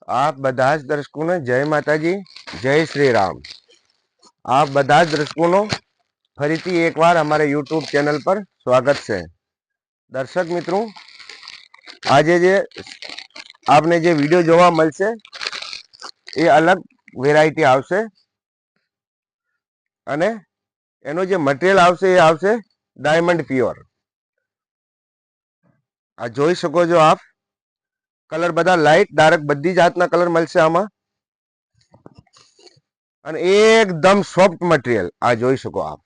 आप બધા જ દર્શકોને જય માતાજી, જય શ્રી રામ। આપ બધા જ દર્શકોનો ફરીથી એકવાર અમારા યુટ્યુબ ચેનલ પર સ્વાગત છે। દર્શક મિત્રો, આજે જે આપને જે વિડીયો જોવા મળશે એ અલગ વેરાયટી આવશે અને એનો જે મટીરિયલ આવશે એ આવશે ડાયમંડ પ્યોર। આ જોઈ શકો છો આપ, કલર બધા લાઇટ ડાર્ક બધી જાતના કલર મળશે આમાં અને એકદમ સોફ્ટ મટીરિયલ। આ જોઈ શકો આપ,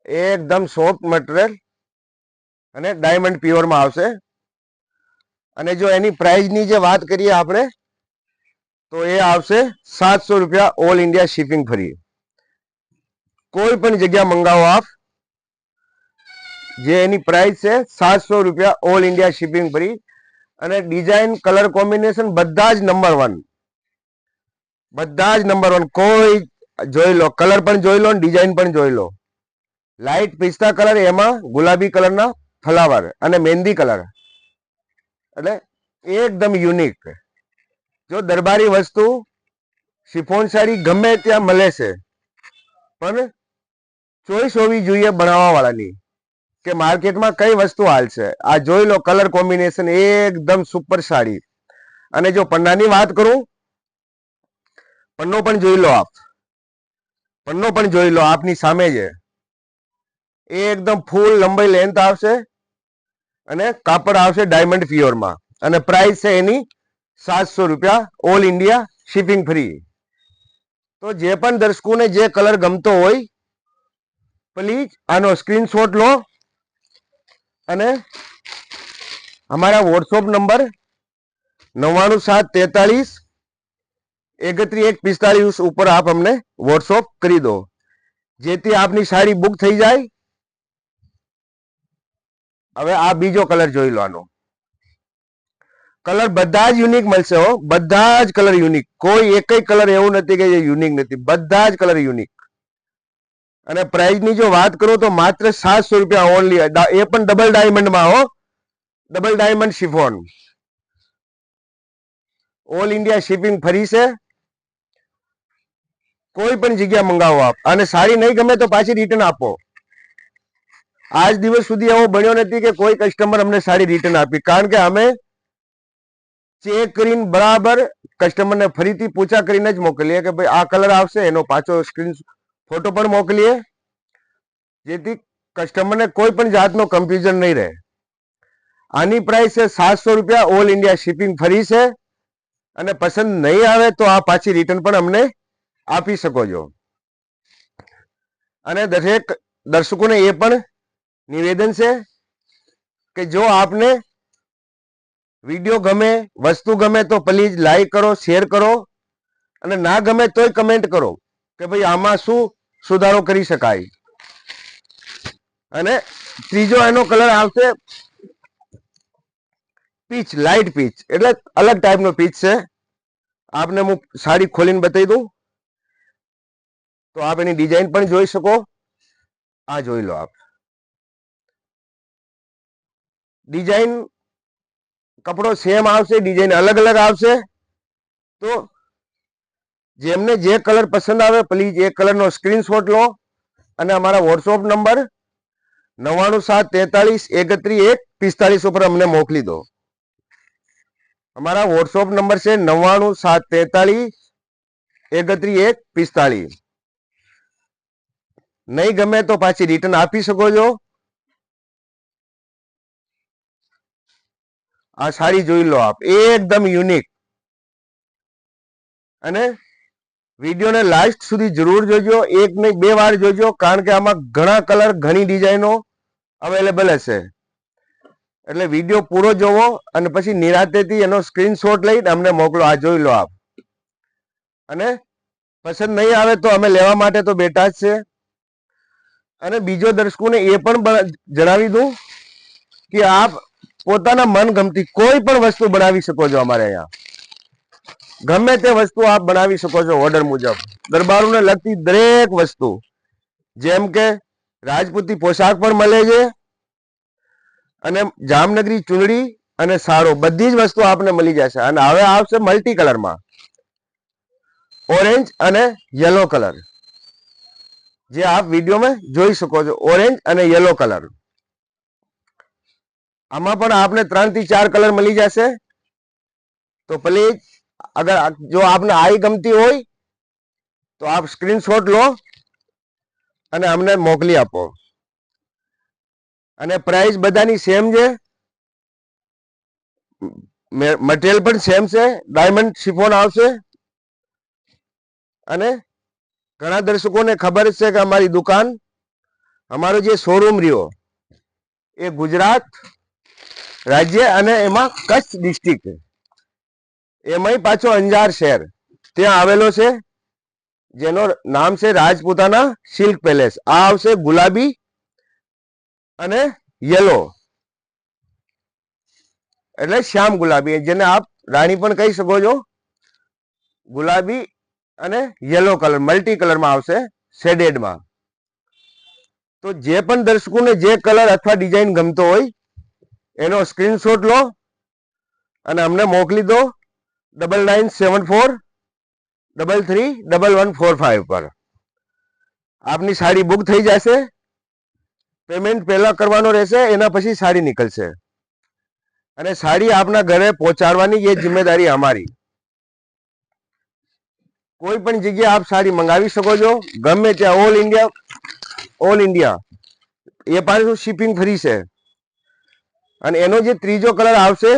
એકદમ સોફ્ટ મટીરિયલ અને ડાયમંડ પ્યોરમાં આવશે। અને જો એની પ્રાઇસની જે વાત કરીએ આપણે તો એ આવશે 700 રૂપિયા, ઓલ ઇન્ડિયા શિપિંગ ફ્રી। કોઈ પણ જગ્યા મંગાવો આપ, જે એની પ્રાઇસ છે 700 રૂપિયા, ઓલ ઇન્ડિયા શિપિંગ ફ્રી। અને ડિઝાઇન કલર કોમ્બિનેશન બધા જ નંબર 1, બધા જ નંબર 1। કોઈ જોઈ લો, કલર પણ જોઈ લો, ડિઝાઇન પણ જોઈ લો। લાઇટ પિસ્તા કલર, એમાં ગુલાબી કલરના ફ્લાવર અને મહેંદી કલર, એટલે એકદમ યુનિક। જો દરબારી વસ્તુ શિફોન સાડી ગમે ત્યાં મળે છે, પણ ચોઈસ હોવી જોઈએ બનાવવા વાળાની કે માર્કેટમાં કઈ વસ્તુ હાલશે। આ જોઈ લો, કલર કોમ્બિનેશન એકદમ સુપર સાડી। અને જો પન્નાની વાત કરું, પન્નો પણ જોઈ લો આપ, પન્નો પણ જોઈ લો, આપની સામે છે। એકદમ ફૂલ લંબાઈ લેન્થ આવશે અને કાપડ આવશે ડાયમંડ પ્યોરમાં અને પ્રાઇસ છે એની 700 રૂપિયા, ઓલ ઇન્ડિયા શિપિંગ ફ્રી। તો જે પણ દર્શકોને જે કલર ગમતો હોય, પ્લીઝ આનો સ્ક્રીનશોટ લો અને અમારા વોટ્સઅપ નંબર 97733145 ઉપર આપ અમને વોટ્સઅપ કરી દો, જેથી આપની સાડી બુક થઈ જાય। હવે આ બીજો કલર જોઈ લો। આનો કલર બધા જ યુનિક મળશે હો, બધા જ કલર યુનિક। કોઈ એક કલર એવું નથી કે જે યુનિક નથી, બધા જ કલર યુનિક। અને પ્રાઇસની જો વાત કરું તો માત્ર 700 રૂપિયા ઓનલી, એ પણ ડબલ ડાયમંડમાં હો, double diamond chiffon. All India shipping free છે। કોઈ પણ જગ્યા મંગાવો આપ, અને સાડી નહીં ગમે તો પાછી રિટર્ન આપો। આજ દિવસ સુધી એવો બન્યો નથી કે કોઈ કસ્ટમર અમને સાડી રિટર્ન આપી, કારણ કે અમે ચેક કરીને બરાબર કસ્ટમરને ફરીથી પૂછા કરીને જ મોકલીએ કે ભાઈ આ કલર આવશે, એનો પાછો સ્ક્રીન ફોટો પણ મોકલીએ, જેથી કસ્ટમરને કોઈ પણ જાતનો કન્ફ્યુઝન નહીં રહે। આની પ્રાઇસ છે 700 રૂપિયા, ઓલ ઇન્ડિયા શિપિંગ ફ્રી છે। અને પસંદ નહીં આવે તો આ પાછી રિટર્ન પણ અમને આપી શકો છો। અને દરેક દર્શકોને એ પણ નિવેદન છે કે જો આપને વિડીયો ગમે, વસ્તુ ગમે તો પ્લીઝ લાઈક કરો, શેર કરો, અને ના ગમે તોય કમેન્ટ કરો કે ભાઈ આમાં શું સુધારો કરી શકાય। અને ત્રીજો એનો કલર આવશે પીચ, લાઇટ પીચ, એટલે અલગ ટાઈપનો પીચ છે। આપને હું સાડી ખોલીને બતાવી દઉં તો આપ એની ડિઝાઇન પણ જોઈ શકો। આ જોઈ લો આપ, ડિઝાઇન કપડો સેમ આવશે, ડિઝાઇન અલગ અલગ આવશે। તો જેમને જે કલર પસંદ આવે પ્લીઝ એ કલરનો સ્ક્રીનશોટ લો અને અમારા વોટ્સઅપ નંબર 97433145 ઉપર અમને મોકલી દો। અમારા વોટ્સઅપ નંબર છે 97433145। નહીં ગમે તો પાછી રિટર્ન આપી શકો છો। આ સાડી જોઈ લો આપ, એકદમ યુનિક। અને વિડીયોને લાસ્ટ સુધી જરૂર જોજો, એક નહીં બે વાર જોજો, કારણ કે આમાં ઘણા કલર, ઘણી ડિઝાઇનો અવેલેબલ હશે। એટલે વિડીયો પૂરો જોવો અને પછી નિરાંતેથી એનો સ્ક્રીનશોટ લઈને અમને મોકલો। આ જોઈ લો આપ, અને પસંદ નહીં આવે તો અમે લેવા માટે તો બેઠા જ છે। અને બીજો દર્શકોને એ પણ જણાવી દઉં કે આપ પોતાના મનગમતી કોઈ પણ વસ્તુ બનાવી શકો છો। અમારે અહીંયા ગમે તે વસ્તુ આપ બનાવી શકો છો ઓર્ડર મુજબ। દરબારોને લગતી દરેક વસ્તુ, જેમ કે રાજપૂતી પોશાક પણ મળે છે, અને જામનગરી ચૂંદડી અને સારો બધી જ વસ્તુ આપને મળી જશે. અને હવે આવશે મલ્ટી કલરમાં, ઓરેન્જ અને યલો કલર, જે આપ વિડીયોમાં જોઈ શકો છો, ઓરેન્જ અને યલો કલર. આમાં પણ આપને 3 થી 4 કલર મળી જશે. તો પ્લીઝ અગર જો આપને આઈ ગમતી હોય તો આપ સ્ક્રીનશોટ લો અને અમને મોકલી આપો. અને પ્રાઇસ બધાની સેમ છે, મટીરિયલ પણ સેમ છે, ડાયમંડ શિફોન આવશે. અને ઘણા દર્શકોને ખબર છે કે અમારી દુકાન, અમારો જે શોરૂમ રહ્યો એ ગુજરાત રાજ્ય અને એમાં કચ્છ ડિસ્ટ્રિક્ટ, એમાંય પાછો અંજાર શહેર ત્યાં આવેલો છે, જેનો નામ છે રાજપૂતાના સિલ્ક પેલેસ. આ આવશે ગુલાબી અને યલો, એટલે શ્યામ ગુલાબી, જેને આપ રાણી પણ કહી શકો છો. ગુલાબી અને યલો કલર મલ્ટી કલરમાં આવશે, શેડેડમાં. તો જે પણ દર્શકોને જે કલર અથવા ડિઝાઇન ગમતો હોય એનો સ્ક્રીનશોટ લો અને અમને મોકલી દો 9974331145 પર. આપની સાડી બુક થઈ જશે. પેમેન્ટ પહેલા કરવાનો રહેશે, એના પછી સાડી નીકળશે. અને સાડી આપના ઘરે પહોંચાડવાની એ જિમ્મેદારી અમારી. કોઈ પણ જગ્યાએ આપ સાડી મંગાવી શકો છો, ગમે ત્યાં, ઓલ ઇન્ડિયા. એ પાછું શિપિંગ ફ્રી છે. અને એનો જે ત્રીજો કલર આવશે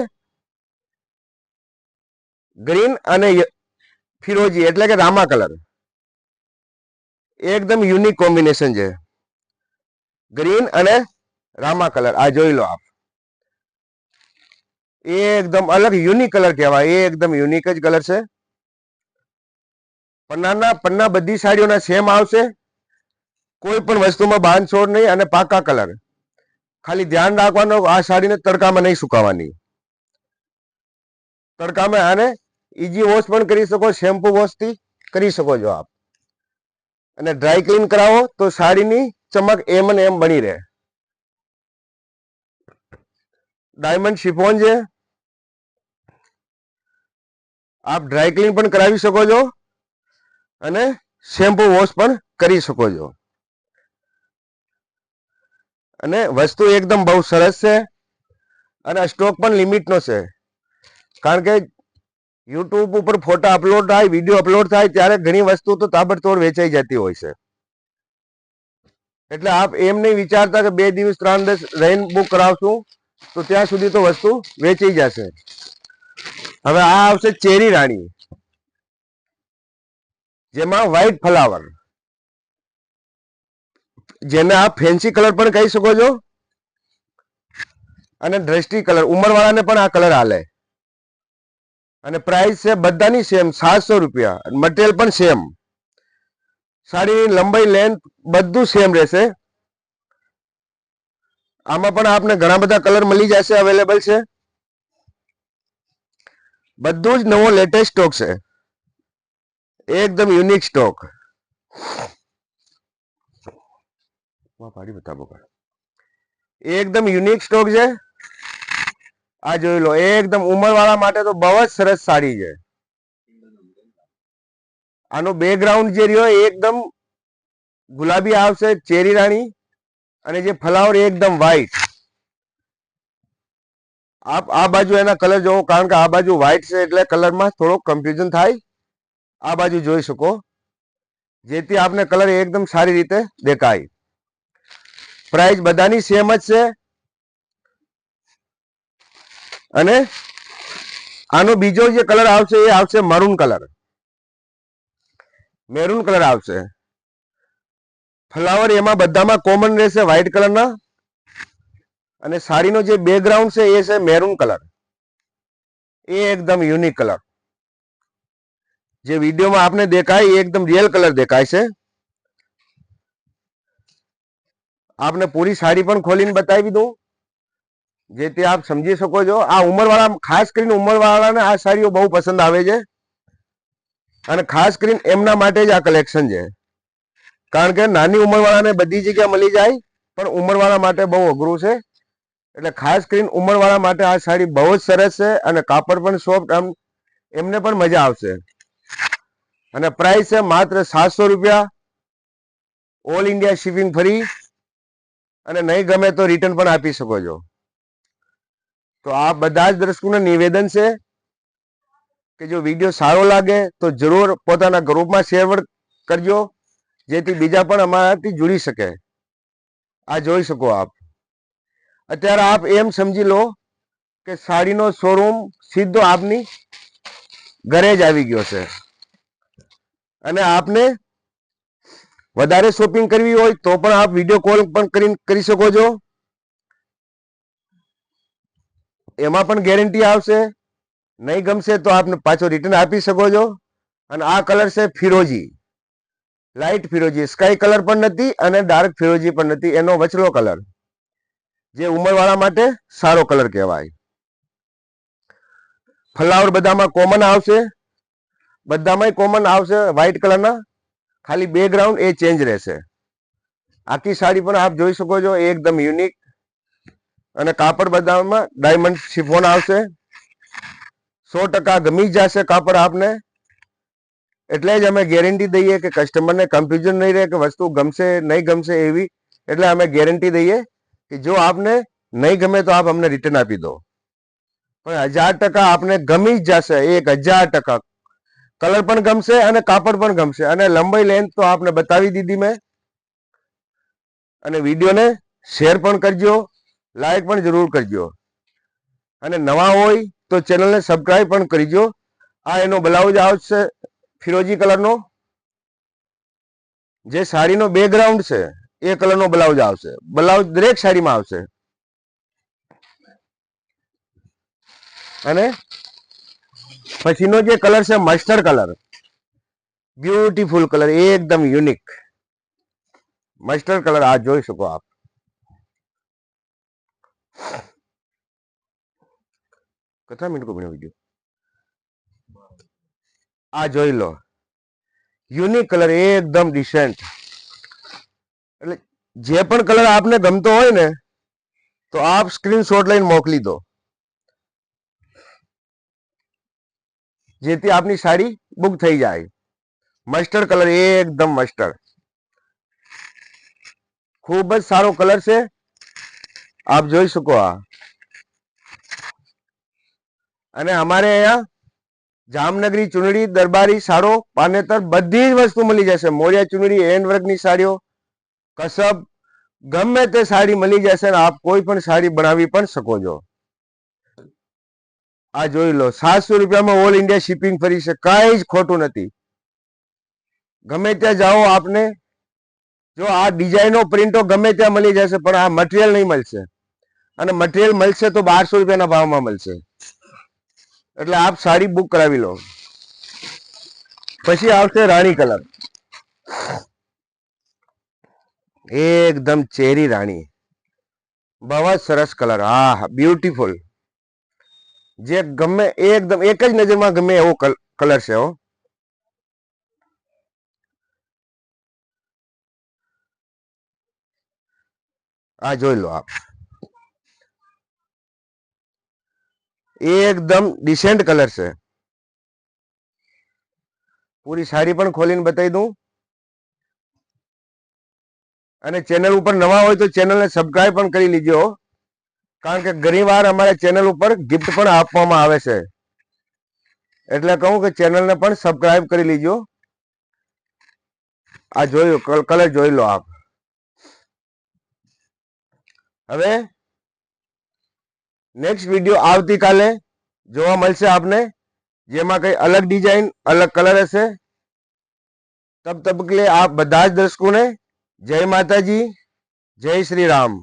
ગ્રીન અને ફિરોજી, એટલે કે રામા કલર, એકદમ યુનિક કોમ્બિનેશન છે. ગ્રીન અને રામા કલર, આ જોઈ લો આપ. એ એકદમ અલગ યુનિક કલર કહેવાય, એ એકદમ યુનિક જ કલર છે. પન્ના બધી સાડીઓના સેમ આવશે, કોઈ પણ વસ્તુમાં બાંધછોડ નહીં, અને પાકા કલર. ખાલી ધ્યાન રાખવાનું, આ સાડીને તડકામાં નહીં સુકાવાની. તડકામાં આને ઈઝી વોશ પણ કરી શકો, શેમ્પુ વોશથી કરી શકો છો આપ. અને ડ્રાય ક્લીન કરાવો તો સાડીની ચમક એમ અને એમ બની રહે. ડાયમંડ શિફોન છે, આપ ડ્રાય ક્લીન પણ કરાવી શકો છો અને શેમ્પુ વોશ પણ કરી શકો છો. અને વસ્તુ એકદમ બહુ સરસ છે. અને સ્ટોક પણ લિમિટનો છે, કારણ કે યુટ્યુબ ઉપર ફોટા અપલોડ થાય, વિડીયો અપલોડ થાય ત્યારે ઘણી વસ્તુ તો તાબડતોડ વેચાઈ જતી હોય છે. એટલે આપ એમ નહીં વિચારતા કે 2 દિવસ 3 દિવસ રહીને બુક કરાવશું તો ત્યાં સુધી તો વસ્તુ વેચાઈ જશે. હવે આ આવશે ચેરી રાણી, જેમાં વ્હાઈટ ફ્લાવર, જેને આપ ફેન્સી કલર પણ કહી શકો છો, અને દ્રષ્ટિ કલર, ઉંમરવાળાને પણ આ કલર હાલે. અને પ્રાઇસ છે બધાની સેમ, 700 રૂપિયા. મટીરિયલ પણ સેમ, સાડીની લંબાઈ, લેન્થ બધું સેમ રહેશે. આમાં પણ આપને ઘણા બધા કલર મળી જશે, અવેલેબલ છે. બધું જ નવો લેટેસ્ટ સ્ટોક છે, એકદમ યુનિક સ્ટોક. એકદમ યુનિક સ્ટોક છે. આ જોઈ લો, એકદમ ઉંમરવાળા માટે તો બહુ જ સરસ સાડી છે. આનો બેકગ્રાઉન્ડ જે રહ્યો એકદમ ગુલાબી આવશે, ચેરી રાણી, અને જે ફ્લાવર એકદમ વ્હાઈટ. આપ આ બાજુ એના કલર જોવો, કારણ કે આ બાજુ વ્હાઈટ છે એટલે કલરમાં થોડો કન્ફ્યુઝન થાય. આ બાજુ જોઈ શકો, જેથી આપને કલર એકદમ સારી રીતે દેખાય. પ્રાઇસ બધાની સેમ જ છે. અને આનો બીજો જે કલર આવશે એ આવશે મરૂન કલર, મેરૂન કલર આવશે. ફ્લાવર એમાં બધામાં કોમન રહેશે, વ્હાઈટ કલરના. અને સાડીનો જે બેકગ્રાઉન્ડ છે એ છે મેરૂન કલર, એ એકદમ યુનિક કલર. જે વિડીયોમાં આપને દેખાય એ એકદમ રિયલ કલર દેખાય છે. આપને પૂરી સાડી પણ ખોલીને બતાવી દઉં, જેથી આપ સમજી શકો છો. આ ઉંમરવાળા, ખાસ કરીને ઉંમરવાળાને આ સાડીઓ બહુ પસંદ આવે છે. અને ખાસ કરીને એમના માટે જ આ કલેક્શન છે, કારણ કે નાની ઉંમરવાળાને બધી જગ્યા મળી જાય, પણ ઉંમરવાળા માટે બહુ અઘરું છે. એટલે ખાસ કરીને ઉંમરવાળા માટે આ સાડી બહુ જ સરસ છે અને કાપડ પણ સોફ્ટ, આમ એમને પણ મજા આવશે. અને પ્રાઇસ છે માત્ર 700 રૂપિયા, ઓલ ઇન્ડિયા શિપિંગ ફ્રી, અને નહીં ગમે તો રિટર્ન પણ આપી શકો છો. તો આ બધા જ દર્શકોને નિવેદન છે કે જો વિડીયો સારો લાગે તો જરૂર પોતાના ગ્રુપમાં શેર કરજો, જેથી બીજા પણ અમારાથી જોડી શકે. આ જોઈ શકો આપ. અત્યારે આપ એમ સમજી લો કે સાડીનો શોરૂમ સીધો આપની ઘરે જ આવી ગયો છે. અને આપને વધારે શોપિંગ કરવી હોય તો પણ આપ વિડીયો કોલ પણ કરી શકો છો. એમાં પણ ગેરંટી આવશે. નહીં ગમશે તો આપને પાછો રિટર્ન આપી શકો છો. અને આ કલર છે ફિરોજી, લાઇટ ફિરોજી, સ્કાય કલર પણ નથી અને ડાર્ક ફિરોજી પણ નથી, એનો વચલો કલર, જે ઉંમરવાળા માટે સારો કલર કહેવાય. ફ્લાવર બધામાં કોમન આવશે, બધામાં કોમન આવશે વ્હાઈટ કલરના, ખાલી બેકગ્રાઉન્ડ એ ચેન્જ રહેશે. આખી સાડી પણ આપ જોઈ શકો છો એકદમ યુનિક. અને કાપડ બધામાં ડાયમંડ શિફોન આવશે. 100% ગમી જશે કાપડ આપને. એટલે જ અમે ગેરંટી દઈએ કે કસ્ટમરને કન્ફ્યુઝન નહીં રહે કે વસ્તુ ગમશે નહીં ગમશે એવી. એટલે અમે ગેરંટી દઈએ કે જો આપને નહીં ગમે તો આપ અમને રિટર્ન આપી દો. પણ 1000% આપને ગમી જ જશે, 1000%. કલર પણ ગમશે અને કાપડ પણ ગમશે. અને લંબાઈ લેન્થ તો આપને બતાવી દીધી મેં. અને વિડીયોને શેર પણ કરજો, લાઈક પણ જરૂર કરજો. અને નવા હોય તો ચેનલને સબસ્ક્રાઈબ પણ કરજો. આ એનો બ્લાઉઝ આવશે ફિરોજી કલરનો, જે સાડીનો બેકગ્રાઉન્ડ છે એ કલરનો બ્લાઉઝ આવશે. બ્લાઉઝ દરેક સાડીમાં આવશે. અને પછીનો જે કલર છે મસ્ટર્ડ કલર, બ્યુટીફુલ કલર, એકદમ યુનિક મસ્ટર્ડ કલર. આ જોઈ શકો આપ. કેટલા મિનિટ કો બન્યો વિડીયો? આ જોઈ લો, યુનિક કલર, એકદમ ડિસેન્ટ. એટલે જે પણ કલર આપને ગમતો હોય ને તો આપ સ્ક્રીનશોટ લઈને મોકલી દો, જેથી આપની સાડી બુક થઈ જાય. મસ્ટર્ડ કલર, એકદમ મસ્ટર્ડ, ખૂબ જ સારો કલર છે. આપ જોઈ શકો આ. અને અમારે અહીંયા જામનગરી ચુનડી, દરબારી સાડો, પાનેતર બધી જ વસ્તુ મળી જશે. મોરિયા ચુનડી, હેન્ડવર્કની સાડીઓ, કસબ, ગમે તે સાડી મળી જશે. ને આપ કોઈ પણ સાડી બનાવી પણ શકો છો. આ જોઈ લો, 700 રૂપિયામાં ઓલ ઇન્ડિયા શિપિંગ ફરી છે. કઈ જ ખોટું નથી. ગમે ત્યાં જાઓ આપને, જો આ ડિઝાઇનો પ્રિન્ટો ગમે ત્યાં મળી જશે, પણ આ મટીરિયલ નહીં મળશે. અને મટીરિયલ મળશે તો 1200 રૂપિયાના ભાવમાં મળશે. એટલે આપ સાડી બુક કરાવી લો. પછી આવશે રાણી કલર, એકદમ ચેરી રાણી, બહુ જ સરસ કલર. હા, બ્યુટીફુલ, જે ગમે એકદમ એક જ નજરમાં ગમે એવો કલર છે. આ જોઈ લો આપ, એકદમ ડિસેન્ટ કલર છે. પૂરી સાડી પણ ખોલીને બતાવી દઉં. અને ચેનલ ઉપર નવા હોય તો ચેનલને સબસ્ક્રાઇબ પણ કરી લીજો, કારણ કે ઘણી વાર અમારા ચેનલ ઉપર ગિફ્ટ પણ આપવામાં આવે છે. એટલે કહું કે ચેનલને પણ સબસ્ક્રાઇબ કરી લીજો. આ જોયું કલર જોઈ લો આપ. હવે નેક્સ્ટ વિડીયો આવતીકાલે જોવા મળશે આપને, જેમાં કઈ અલગ ડિઝાઇન, અલગ કલર હશે. તબ તક કે लिए आप બધા જ દર્શકોને જય માતાજી, જય શ્રી રામ.